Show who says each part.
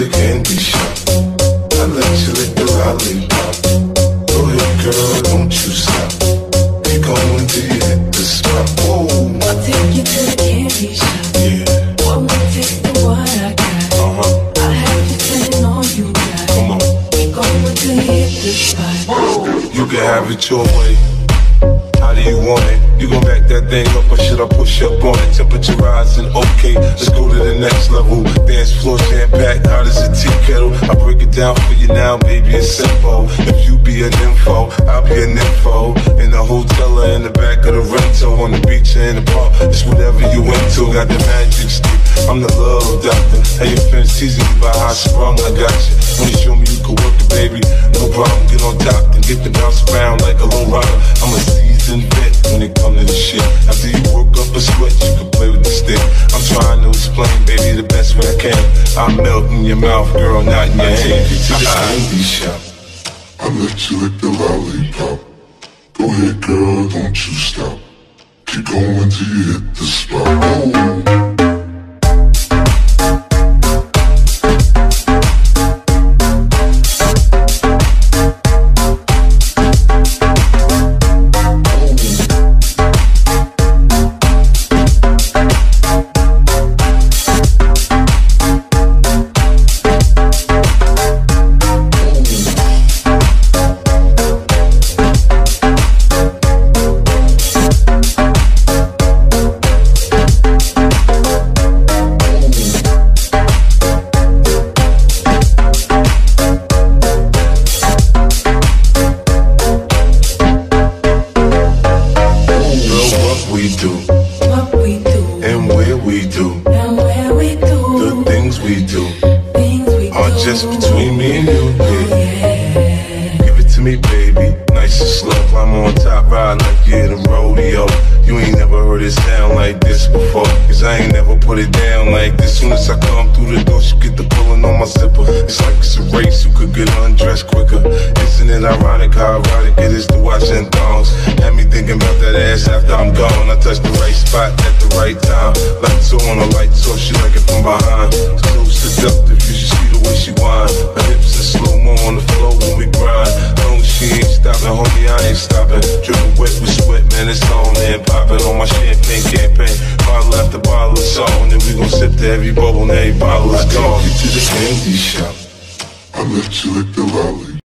Speaker 1: the candy shop. I let you lick the lollipop. Go ahead, girl, don't you stop. Keep going till you hit the spot. Whoa.
Speaker 2: I'll take you to the candy shop.
Speaker 1: Yeah.
Speaker 2: One more taste of what I got. I'll have you spending all you got.
Speaker 1: Come on.
Speaker 2: Keep going till you hit the spot. Whoa.
Speaker 1: You can have it your way. How do you want it? You gon' back that thing up or should I push up on it? Temperature rising, okay, let's go to the next level. Dance floor jam-packed, hot as a tea kettle. I break it down for you now, baby, it's simple. If you be an info, I'll be an info. In the hotel or in the back of the rental, on the beach or in the park, it's whatever you into. Got the magic stick, I'm the love doctor. Hey, your friends teasing you about how I sprung, I got you. When you show me you can work it, baby, no problem. Get on top and get the bounce around like a low rider. I'm a seasoned vet when it comes to the shit. After you work up a sweat, you can play with the stick. I'm trying to explain, baby, the best way I can. I'm melting your mouth, girl, not in your hand. Take you to the candy shop.
Speaker 3: I let you lick the lollipop. Go ahead, girl, don't you stop. Keep going till you hit the spot. Oh.
Speaker 2: What we do,
Speaker 1: and where we do, the things we do, are just between me and you. Yeah. Give it to me, baby, nice and slow. Climb on top, ride like you're at a rodeo. You ain't never heard it sound like this before, cause I ain't never put it down like this. Soon as I come through the door, she get the pulling on my zipper. It's like it's a race, who could get undressed quicker. Isn't it ironic how erotic it is to watch in thongs? Had me thinking about that ass after I'm gone. I touch the right spot at the right time. Lights on a light so she like it from behind. So seductive, you should see the way she whine. Her hips in slow-mo on the floor when we grind. Long as she ain't stopping, homie, I ain't stopping. Dripping wet with sweat, man, it's on and popping on my champagne campaign. Bottle after bottle, it's on, and we gon' sip to every bubble and every bottle is gone.
Speaker 3: I take you to the candy shop. I let you lick the lollipop.